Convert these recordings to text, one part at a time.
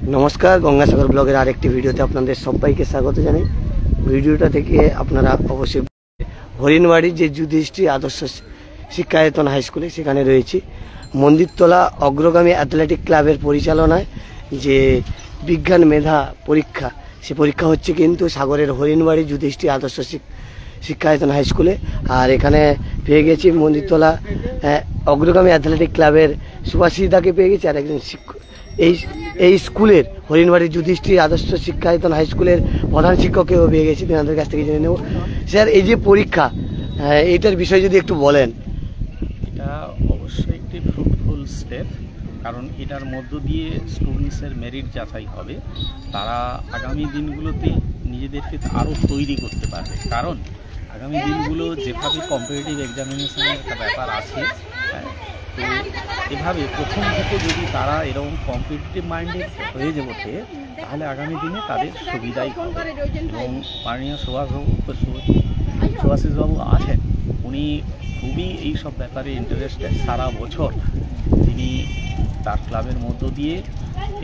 নমস্কার, গঙ্গাসাগর ব্লগের আরেকটি ভিডিওতে আপনাদের সবাইকে স্বাগত জানাই। ভিডিওটা থেকে আপনারা অবশ্যই হরিণবাড়ির যে যুধিষ্ঠির আদর্শ শিক্ষায়তন হাই স্কুলে সেখানে রয়েছি। মন্দিরতলা অগ্রগামী অ্যাথলেটিক ক্লাবের পরিচালনায় যে বিজ্ঞান মেধা পরীক্ষা, সে পরীক্ষা হচ্ছে কিন্তু সাগরের হরিণবাড়ি যুধিষ্ঠির আদর্শ শিক্ষায়তন হাই স্কুলে। আর এখানে পেয়ে গেছি মন্দিরতলা অগ্রগামী অ্যাথলেটিক ক্লাবের সুভাষিদাকে পেয়ে গেছি, আর একজন শিক্ষক এই স্কুলের হরিণবাড়ির যুধিষ্ঠির আদর্শ শিক্ষায়তন হাই স্কুলের প্রধান শিক্ষককেও পেয়ে গেছি। তেনাদের কাছ থেকে জেনে নেব। স্যার, এই যে পরীক্ষা, এইটার বিষয়ে যদি একটু বলেন। এটা অবশ্যই একটি ফ্রুটফুল স্টেপ, কারণ এটার মধ্য দিয়ে স্টুডেন্টসের মেরিট যাচাই হবে। তারা আগামী দিনগুলোতে নিজেদেরকে আরও তৈরি করতে পারবে, কারণ আগামী দিনগুলো যেভাবে কম্পিটিটিভ এক্সামিনেশনের একটা ব্যাপার আছে, তো এভাবে প্রথম থেকে যদি তারা এরকম কম্পিটিটিভ মাইন্ডেড হয়ে ওঠে, তাহলে আগামী দিনে তাদের সুবিধাই হবে। এবং মাননীয় সুভাষিসবাবু আছেন, উনি খুবই এইসব ব্যাপারে ইন্টারেস্টেড। সারা বছর তিনি তার ক্লাবের মধ্য দিয়ে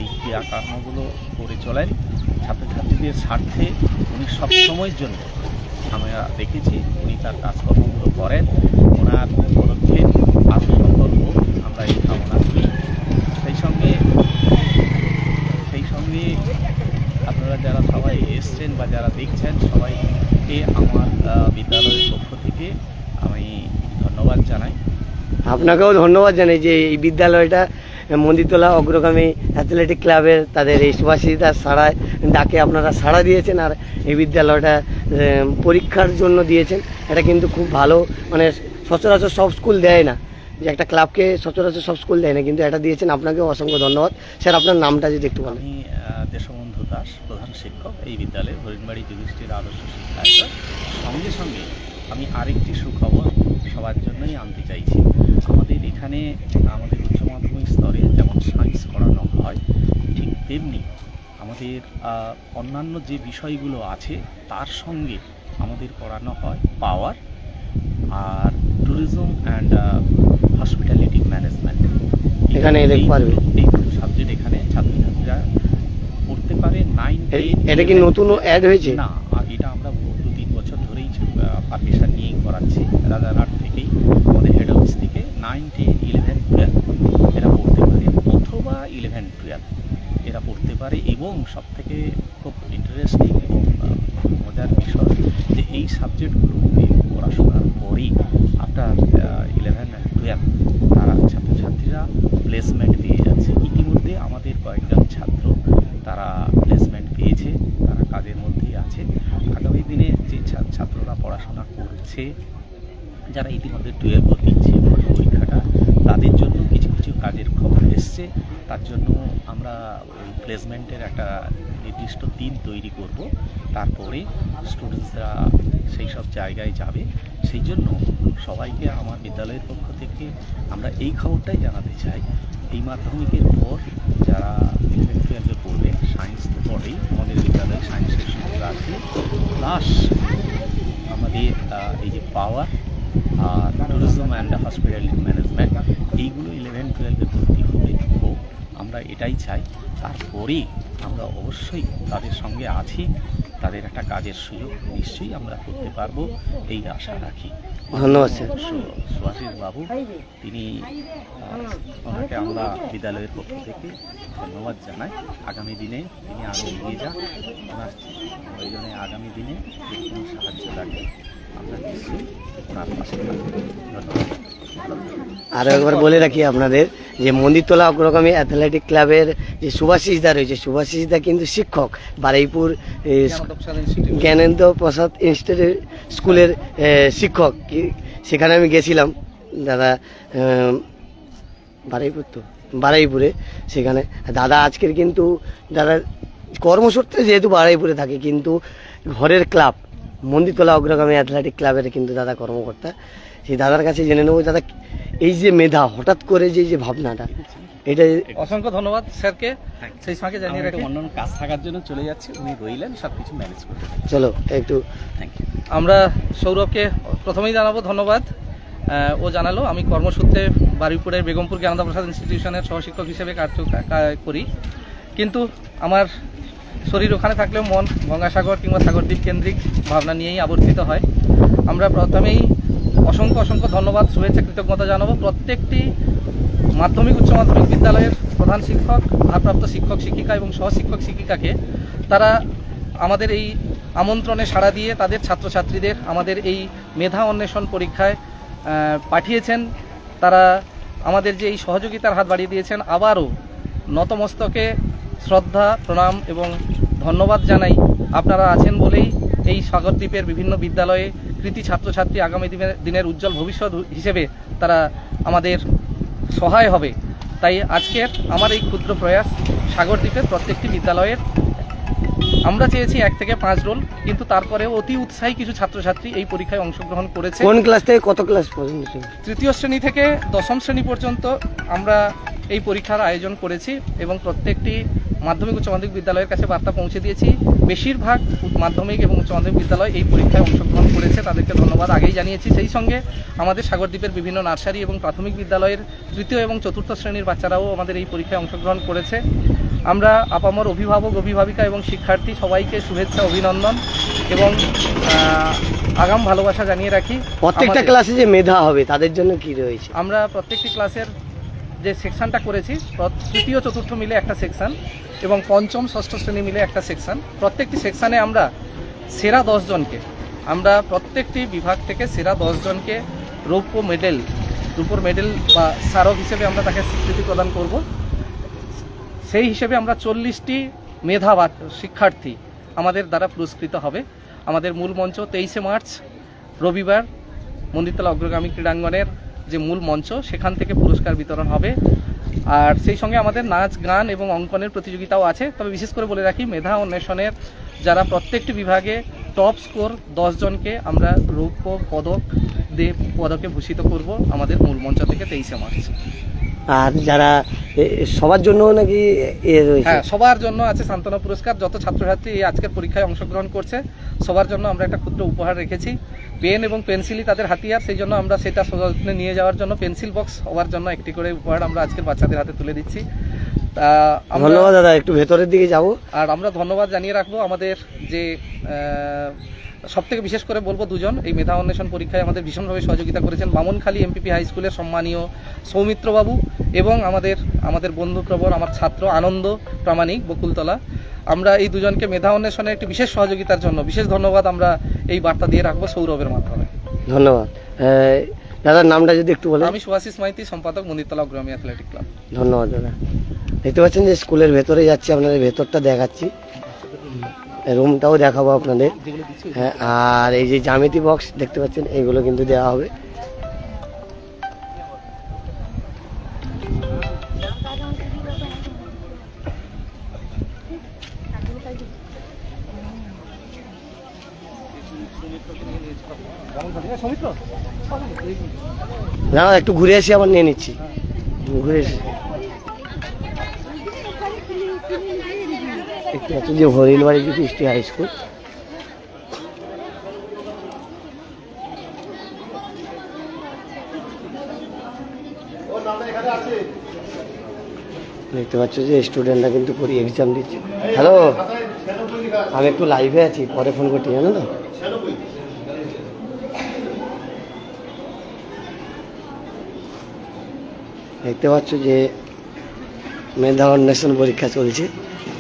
এই ক্রিয়াকর্মগুলো করে চলেন ছাত্রছাত্রীদের স্বার্থে। উনি সবসময়ের জন্য আমরা দেখেছি উনি তার কাজকর্মগুলো করেন। ওনার পদক্ষেপ আরও সফল হোক, আমরা এই কামনা করি। সেই সঙ্গে আপনারা যারা সবাই এসছেন বা যারা দেখছেন, সবাইকে আমার বিদ্যালয়ের পক্ষ থেকে আমি ধন্যবাদ জানাই। আপনাকেও ধন্যবাদ জানাই যে এই বিদ্যালয়টা মন্দিরতলা অগ্রগামী অ্যাথলেটিক ক্লাবের তাদের এই সুভাষিতার সাড়ায় ডাকে আপনারা সাড়া দিয়েছেন, আর এই বিদ্যালয়টা পরীক্ষার জন্য দিয়েছেন। এটা কিন্তু খুব ভালো, মানে সচরাচর সব স্কুল দেয় না, যে একটা ক্লাবকে সচরাচর সব স্কুল দেয় না, কিন্তু এটা দিয়েছেন। আপনাকেও অসংখ্য ধন্যবাদ। স্যার, আপনার নামটা যদি একটু বলেন। আমি দেশবন্ধু দাস, প্রধান শিক্ষক এই বিদ্যালয়ে, হরিণবাড়ি যুধিষ্ঠির আদর্শ শিক্ষায়তন। সঙ্গে সঙ্গে আমি আরেকটি সুখবর সবার জন্যই আনতে চাইছি। আমাদের এখানে আমাদের উচ্চ মাধ্যমিক স্তরে যেমন সায়েন্স করানো হয়, ঠিক তেমনি আমাদের অন্যান্য যে বিষয়গুলো আছে তার সঙ্গে আমাদের করানো হয় পাওয়ার আর ট্যুরিজম অ্যান্ড হসপিটালিটি ম্যানেজমেন্ট। এখানে এই সাবজেক্ট এখানে ছাত্রছাত্রীরা পড়তে পারে। 9, 10 এটা কি নতুন অ্যাড হয়েছে? না, এটা আমরা 2-3 বছর ধরেই পারমিশন নিয়েই করাচ্ছি রাজারহাট থেকেই, আমাদের হেড অফিস থেকে। 9, 10, 11, 12 এরা পড়তে পারে, অথবা 11, 12 এরা পড়তে পারে। এবং সবথেকে খুব ইন্টারেস্টিং এবং মজার বিষয় যে এই সাবজেক্টগুলোকে পড়াশোনার পরেই আফটার 11 and 12 তারা ছাত্রছাত্রীরা প্লেসমেন্ট পেয়ে যাচ্ছে। ইতিমধ্যে আমাদের কয়েকজন ছাত্র তারা প্লেসমেন্ট পেয়েছে, তারা কাজের মধ্যেই আছে। আগামী দিনে যে ছাত্ররা পড়াশোনা করছে, যারা ইতিমধ্যে 12 দিচ্ছে পরীক্ষাটা, তাদের জন্য কিছু কিছু কাজের খবর এসছে। তার জন্য আমরা ওই প্লেসমেন্টের একটা নির্দিষ্ট দিন তৈরি করব, তারপরে স্টুডেন্টসরা সেই সব জায়গায় যাবে। সেই জন্য সবাইকে আমার বিদ্যালয়ের পক্ষ থেকে আমরা এই খবরটাই জানাতে চাই, এই মাধ্যমিকের পর যারা 11, 12 পড়বে, সায়েন্স তো পড়েই, আমাদের বিদ্যালয়ে সায়েন্সের সুযোগ আছে, প্লাস আমাদের এই যে পাওয়ার আর ট্যুরিজম অ্যান্ড হসপিটালিটি ম্যানেজমেন্ট, এইগুলো 11, 12 ভর্তি হবে। তো আমরা এটাই চাই। তারপরে আমরা অবশ্যই তাদের সঙ্গে আছি, তাদের একটা কাজের সুযোগ নিশ্চয়ই আমরা করতে পারবো, এই আশা রাখি। ধন্যবাদ স্যার। সুভাষিস বাবু, তিনি ওনাকে আমরা বিদ্যালয়ের পক্ষ থেকে ধন্যবাদ জানাই। আগামী দিনে তিনি আরও এগিয়ে যান, ওনার প্রয়োজনে আগামী দিনে যে কোনো সাহায্য লাগে আমরা নিশ্চয়ই ওনার পাশে থাকবো। ধন্যবাদ। আরও একবার বলে রাখি আপনাদের যে মন্দিরতলা অগ্রগামী অ্যাথলেটিক ক্লাবের যে সুভাষিসদা রয়েছে, সুভাষিসদা কিন্তু শিক্ষক, বারুইপুর জ্ঞানেন্দ্র প্রসাদ ইনস্টিটিউট স্কুলের শিক্ষক। সেখানে আমি গেছিলাম দাদা, বারুইপুরে। সেখানে দাদা আজকের কিন্তু দাদা কর্মসূত্রে যেহেতু বারুইপুরে থাকে, কিন্তু ঘরের ক্লাব মন্দিরতলা অগ্রগামী অ্যাথলেটিক ক্লাবের কিন্তু দাদা কর্মকর্তা। সেই দাদার কাছে জেনে নেবো, দাদা এই যে মেধা, হঠাৎ করে যে ভাবনাটা, এটা অসংখ্য ধন্যবাদ স্যারকে। সেই সঙ্গে জানিয়ে রাখি অন্যান্য কাজ থাকার জন্য চলে যাচ্ছে, উনি রইলেন সব কিছু ম্যানেজ করতে। চলো একটু থ্যাংক ইউ। আমরা সৌরভকে প্রথমেই জানাবো ধন্যবাদ। ও জানালো আমি কর্মসূত্রে বারুইপুরের বেগমপুর জ্ঞানেন্দ্র প্রসাদ ইনস্টিটিউশনের সহশিক্ষক হিসেবে কাজ করি, কিন্তু আমার শরীর ওখানে থাকলেও মন গঙ্গাসাগর কিংবা সাগরদ্বীপ কেন্দ্রিক ভাবনা নিয়েই আবর্তিত হয়। আমরা প্রথমেই অসংখ্য ধন্যবাদ, শুভেচ্ছা, কৃতজ্ঞতা জানাবো প্রত্যেকটি মাধ্যমিক উচ্চ মাধ্যমিক বিদ্যালয়ের প্রধান শিক্ষক, ভারপ্রাপ্ত শিক্ষক শিক্ষিকা এবং সহশিক্ষক শিক্ষিকাকে। তারা আমাদের এই আমন্ত্রণে সাড়া দিয়ে তাদের ছাত্রছাত্রীদের আমাদের এই মেধা অন্বেষণ পরীক্ষায় পাঠিয়েছেন। তারা আমাদের যে এই সহযোগিতার হাত বাড়িয়ে দিয়েছেন, আবারও নতমস্তকে শ্রদ্ধা, প্রণাম এবং ধন্যবাদ জানাই। আপনারা আছেন বলেই এই সাগরদ্বীপের বিভিন্ন বিদ্যালয়ে কৃতি ছাত্রছাত্রী আগামী দিনের উজ্জ্বল ভবিষ্যৎ হিসেবে তারা আমাদের সহায় হবে। তাই আজকের আমার এই ক্ষুদ্র প্রয়াস সাগরদ্বীপের প্রত্যেকটি বিদ্যালয়ের আমরা চেয়েছি 1 থেকে 5 রোল, কিন্তু তারপরেও অতি উৎসাহী কিছু ছাত্রছাত্রী এই পরীক্ষায় অংশগ্রহণ করেছে। কোন ক্লাস থেকে কত ক্লাস পর্যন্ত? তৃতীয় শ্রেণী থেকে দশম শ্রেণী পর্যন্ত আমরা এই পরীক্ষার আয়োজন করেছি এবং প্রত্যেকটি মাধ্যমিক উচ্চ মাধ্যমিক বিদ্যালয়ের কাছে বার্তা পৌঁছে দিয়েছি। বেশিরভাগ মাধ্যমিক এবং উচ্চ মাধ্যমিক বিদ্যালয় এই পরীক্ষায় অংশগ্রহণ করেছে, তাদেরকে ধন্যবাদ আগেই জানিয়েছি। সেই সঙ্গে আমাদের সাগরদ্বীপের বিভিন্ন নার্সারি এবং প্রাথমিক বিদ্যালয়ের তৃতীয় এবং চতুর্থ শ্রেণীর বাচ্চারাও আমাদের এই পরীক্ষায় অংশগ্রহণ করেছে। আমরা আপামর অভিভাবক, অভিভাবিকা এবং শিক্ষার্থী সবাইকে শুভেচ্ছা, অভিনন্দন এবং আগাম ভালোবাসা জানিয়ে রাখি। প্রত্যেকটা ক্লাসে যে মেধা হবে তাদের জন্য কি রয়েছে? আমরা প্রত্যেকটি ক্লাসের যে সেকশনটা করেছি, তৃতীয় চতুর্থ মিলে একটা সেকশন এবং পঞ্চম ষষ্ঠ শ্রেণী মিলে একটা সেকশন। প্রত্যেকটি সেকশানে আমরা সেরা 10 জনকে, আমরা প্রত্যেকটি বিভাগ থেকে সেরা 10 জনকে রৌপ্য মেডেল, রূপোর মেডেল বা স্মারক হিসেবে আমরা তাকে স্বীকৃতি প্রদান করব। সেই হিসেবে আমরা 40টি মেধাবান শিক্ষার্থী আমাদের দ্বারা পুরস্কৃত হবে। আমাদের মূল মঞ্চ 23শে মার্চ রবিবার মন্দিরতলা অগ্রগামী ক্রীড়াঙ্গনের যে মূল মঞ্চ, সেখান থেকে পুরস্কার বিতরণ হবে। আর সেই সঙ্গে আমাদের নাচ, গান এবং অঙ্কনের প্রতিযোগিতাও আছে। তবে বিশেষ করে বলে রাখি, মেধা অন্বেষণের যারা প্রত্যেকটি বিভাগে টপ স্কোর 10 জনকে আমরা রৌপ্য পদক দিয়ে পদকে ভূষিত করব আমাদের মূল মঞ্চ থেকে 23শে মার্চ। আর যারা সবার জন্য নাকি হ্যাঁ, সবার জন্য আছে সান্ত্বনা পুরস্কার। যত ছাত্রছাত্রী এই আজকের পরীক্ষায় অংশগ্রহণ করছে সবার জন্য আমরা একটা ক্ষুদ্র উপহার রেখেছি। পেন এবং পেন্সিলই তাদের হাতিয়ার, সেই জন্য আমরা সেটা সযত্নে নিয়ে যাওয়ার জন্য পেন্সিল বক্স সবার জন্য একটি করে উপহার আমরা আজকের বাচ্চাদের হাতে তুলে দিচ্ছি। ধন্যবাদ দাদা, একটু ভেতরের দিকে যাব। আর আমরা ধন্যবাদ জানিয়ে রাখবো আমাদের যে সবথেকে বিশেষ করে বলবো দুজন এই মেধা অন্বেষণ পরীক্ষায় আমাদের ভীষণভাবে সহযোগিতা করেছেন, বামনখালী এমপিপি হাই স্কুলের সম্মানীয় সৌমিত্রবাবু এবং আমাদের বন্ধুপ্রবর আমার ছাত্র আনন্দ প্রামাণিক বকুলতলা। আমরা এই দুজনকে মেধা অন্বেষণের একটি বিশেষ সহযোগিতার জন্য বিশেষ ধন্যবাদ আমরা এই বার্তা দিয়ে রাখবো সৌরভের মাধ্যমে। ধন্যবাদ। দাদার নামটা যদি একটু বলেন। আমি সুভাষিস মাইতি, সম্পাদক মন্দিরতলা অগ্রগামী অ্যাথলেটিক ক্লাব। ধন্যবাদ দাদা। দেখতে পাচ্ছেন যে স্কুলের ভেতরে যাচ্ছি, আপনাদের ভেতরটা দেখাচ্ছি, রুমটাও দেখাবো আপনাদের। হ্যাঁ, আর এই যে জ্যামিতি বক্স দেখতে পাচ্ছেন, এগুলো কিন্তু দেওয়া হবে। না, একটু ঘুরে আসি, আবার নিয়ে নিচ্ছি, ঘুরে আসি। দেখতে পাচ্ছি যে হরিণবাড়ি কৃষ্টি হাই স্কুল। দেখতে পাচ্ছ যে স্টুডেন্টরা কিন্তু এক্সাম দিচ্ছে। হ্যালো, আমি একটু লাইভে আছি, পরে ফোন করছি, জানো তো। দেখতে পাচ্ছ যে মেধা অন্বেষণ পরীক্ষা চলছে,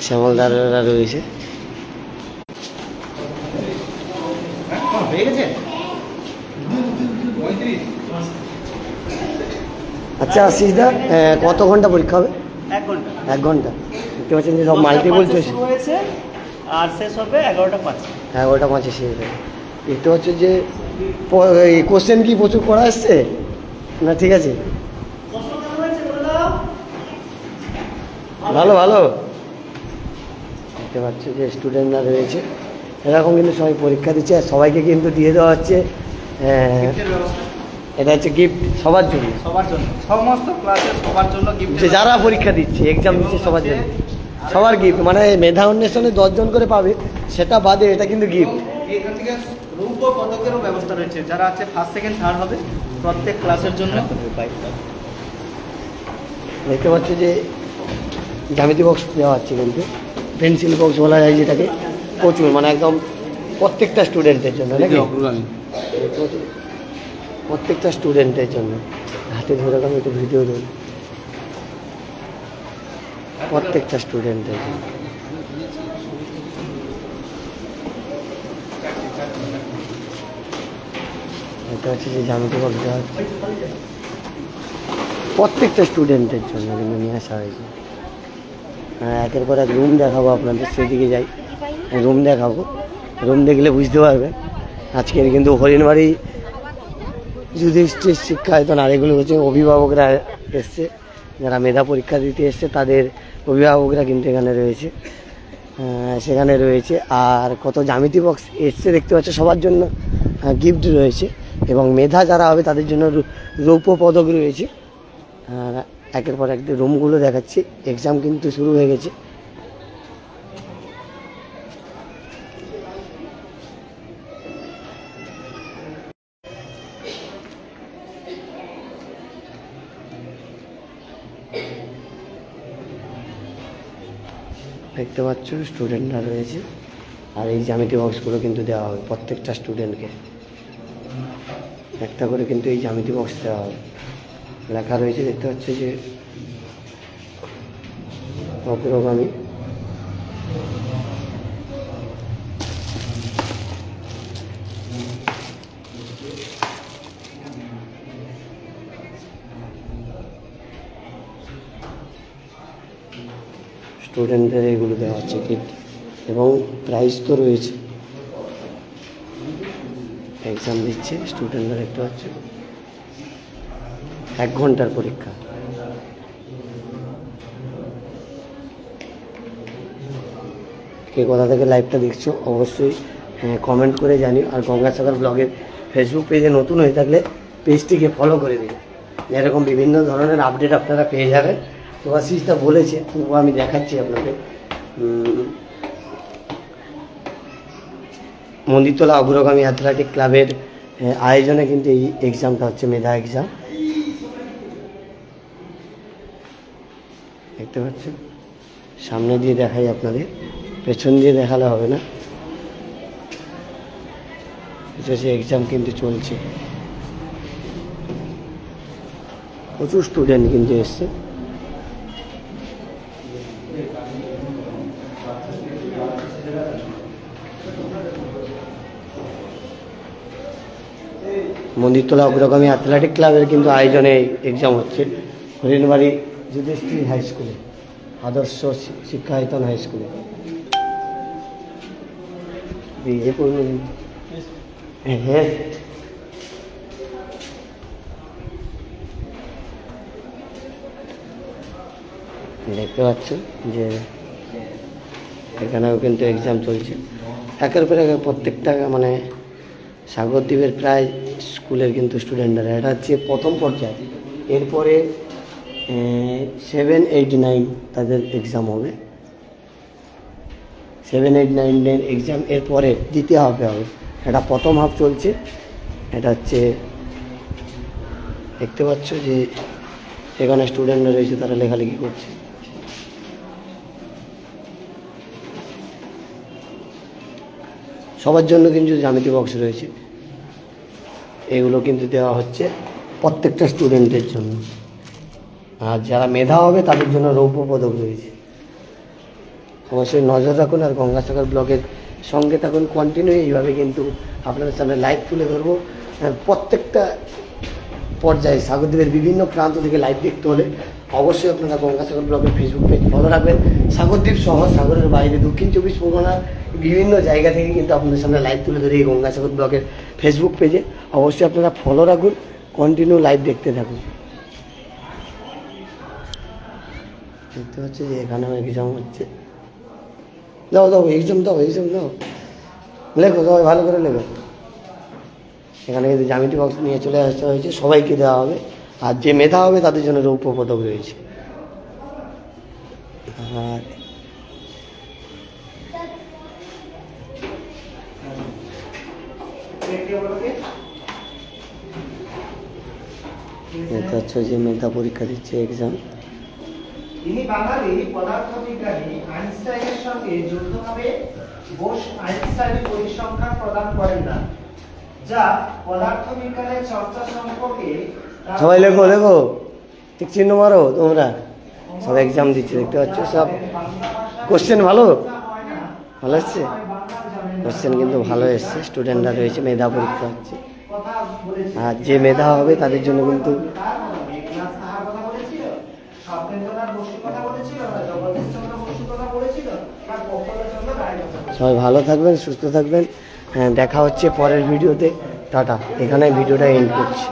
শ্যামলদাররা রয়েছে। আচ্ছা আশিস দা, কত ঘন্টা পরীক্ষা হবে? 1 ঘন্টা। 1 ঘন্টা। দেখতে পাচ্ছেন যে সব মাল্টিপল চলছে, আর শেষ হবে 11টা 5। 11টা 5 শেষ হবে। দেখতে পাচ্ছ যে কোশ্চেন কি প্রচুর করা আসছে না? ঠিক আছে, ভালো ভালো। দেখতে পাচ্ছ যে স্টুডেন্টরা রয়েছে, এরকম কিন্তু সবাই পরীক্ষা দিচ্ছে, আর সবাইকে কিন্তু দিয়ে দেওয়া হচ্ছে, এটা হচ্ছে গিফট সবার জন্য, সমস্ত ক্লাসের সবার জন্য গিফট, যারা পরীক্ষা দিচ্ছে, এক্সাম দিচ্ছে সবার জন্য, সবার গিফট। মানে মেধা অন্বেষণে 10 জন করে পাবে, সেটা বাদে এটা কিন্তু গিফট। এখান থেকে রৌপ্য পদকেরও ব্যবস্থা রয়েছে, যারা আছে ফার্স্ট, সেকেন্ড, থার্ড হবে প্রত্যেক ক্লাসের জন্য। দেখতে পাচ্ছ যে জ্যামিতি বক্স দেওয়া হচ্ছে কিন্তু পেন্সিল বক্স বলা যায় যেটাকে, প্রচুর মানে একদম প্রত্যেকটা স্টুডেন্টের জন্য নাকি, প্রত্যেকটা স্টুডেন্টের জন্য। হাতে ধরে আমি একটু ভিডিও দেব, প্রত্যেকটা স্টুডেন্টের জন্য। এটা হচ্ছে যে জ্যামিতি বক্স দেওয়া হচ্ছে প্রত্যেকটা স্টুডেন্টের জন্য কিন্তু নিয়ে আসা হয়েছে। একের পর এক রুম দেখাবো আপনাদের, সেদিকে যাই, রুম দেখাবো। রুম দেখলে বুঝতে পারবেন আজকের কিন্তু হরিণবাড়ি যুধিষ্ঠির শিক্ষায়তন, আর এগুলো হচ্ছে অভিভাবকরা এসছে, যারা মেধা পরীক্ষা দিতে এসছে তাদের অভিভাবকরা কিন্তু এখানে রয়েছে, সেখানে রয়েছে। আর কত জ্যামিতি বক্স এসছে দেখতে পাচ্ছে, সবার জন্য গিফট রয়েছে, এবং মেধা যারা হবে তাদের জন্য রৌপ্য পদক রয়েছে। আর একের পর এক রুমগুলো দেখাচ্ছি, এক্সাম কিন্তু শুরু হয়ে গেছে। দেখতে পাচ্ছ স্টুডেন্টরা রয়েছে, আর এই জ্যামিতি বক্সগুলো কিন্তু দেওয়া হবে প্রত্যেকটা স্টুডেন্টকে, একটা করে কিন্তু এই জ্যামিতি বক্স দেওয়া হবে। লেখা রয়েছে দেখতে পাচ্ছি যে অগ্রগামী। স্টুডেন্টদের এগুলো দেওয়া হচ্ছে কিট, এবং প্রাইজ তো রয়েছে। এক্সাম দিচ্ছে স্টুডেন্টরা দেখতে পাচ্ছে, 1 ঘন্টার পরীক্ষা। কে কোথা থেকে লাইভটা দেখছো অবশ্যই কমেন্ট করে জানিও। আর গঙ্গাসাগর ব্লগের ফেসবুক পেজে নতুন হয়ে থাকলে পেজটিকে ফলো করে দিন, এরকম বিভিন্ন ধরনের আপডেট আপনারা পেয়ে যাবেন। তো আশিসদা বলেছে, তবু আমি দেখাচ্ছি আপনাদের। মন্দিরতলা অগ্রগামী অ্যাথলেটিক ক্লাবের আয়োজনে কিন্তু এই এক্সামটা হচ্ছে, মেধা এক্সাম। দেখতে পাচ্ছেন, সামনে দিয়ে দেখাই আপনাদের, পেছন দিয়ে দেখালে হবে না। এক্সাম কিন্তু চলছে, প্রচুর স্টুডেন্ট কিন্তু এসছে। মন্দিরতলা অগ্রগামী অ্যাথলেটিক ক্লাবের কিন্তু আয়োজনে এক্সাম হচ্ছে হরিণবাড়ি যুধিষ্ঠির হাই স্কুলে, আদর্শ শিক্ষায়তন হাই স্কুলে। হ্যাঁ, দেখতে পাচ্ছ যে এখানেও কিন্তু এক্সাম চলছে, একের পর এক প্রত্যেকটা মানে সাগরদ্বীপের প্রায় স্কুলের কিন্তু স্টুডেন্টরা। এটা হচ্ছে প্রথম পর্যায়ে, এরপরে 7, 8, 9 তাদের এক্সাম হবে। 7, 8, 9 এক্সাম এরপরে দ্বিতীয় হাফে হবে। এটা প্রথম হাফ চলছে। এটা হচ্ছে দেখতে পাচ্ছ যে এখানে স্টুডেন্টরা রয়েছে, তারা লেখালেখি করছে। সবার জন্য কিন্তু জ্যামিতি বক্স রয়েছে, এগুলো কিন্তু দেওয়া হচ্ছে প্রত্যেকটা স্টুডেন্টের জন্য। আর যারা মেধা হবে তাদের জন্য রৌপ্য পদক রয়েছে। অবশ্যই নজর রাখুন, আর গঙ্গাসাগর ব্লগের সঙ্গে থাকুন কন্টিনিউ। এইভাবে কিন্তু আপনাদের সামনে লাইভ তুলে ধরবো প্রত্যেকটা পর্যায়ে। সাগরদ্বীপের বিভিন্ন প্রান্ত থেকে লাইভ দেখতে হলে অবশ্যই আপনারা গঙ্গাসাগর ব্লগের ফেসবুক পেজ ফলো রাখবেন। সাগরদ্বীপ সহ সাগরের বাইরে দক্ষিণ 24 পরগনার বিভিন্ন জায়গা থেকে কিন্তু আপনাদের সামনে লাইভ তুলে ধরে এই গঙ্গাসাগর ব্লগের ফেসবুক পেজে। অবশ্যই আপনারা ফলো রাখুন, কন্টিনিউ লাইভ দেখতে থাকুন। দেখতে পাচ্ছি যে এখানেও এক্সাম হচ্ছে। দাও দাও এক্সাম দাও, এক্সাম দাও, লেখো সবাই ভালো করে লেখো। এখানে কিন্তু জ্যামিতি বক্স নিয়ে চলে আসতে হয়েছে, সবাইকে দেওয়া হবে। আর যে মেধা হবে তাদের জন্য রৌপ্য পদক রয়েছে। আর এটা হচ্ছে যে মেধা পরীক্ষা দিচ্ছে এক্সাম, ইনি বাঙালি পদার্থবিজ্ঞানী আইনস্টাইনের সঙ্গে যৌথভাবে বোস আইনস্টাইনের পরিসংখ্যান প্রদান করেন না, যা পদার্থবিজ্ঞানের চর্চা সম্পর্কে। সবাই লেখো লেখো, ঠিক চিহ্ন মারো তোমরা, সব এক্সাম দিচ্ছে দেখতে পাচ্ছ, সব কোশ্চেন ভালো ভালো এসছে, কোশ্চেন কিন্তু ভালো এসছে, স্টুডেন্টরা রয়েছে, মেধা পরীক্ষা হচ্ছে, আর যে মেধা হবে তাদের জন্য কিন্তু সবাই ভালো থাকবেন, সুস্থ থাকবেন। হ্যাঁ, দেখা হচ্ছে পরের ভিডিওতে। টাটা, এখানে ভিডিওটা এন্ড করছি।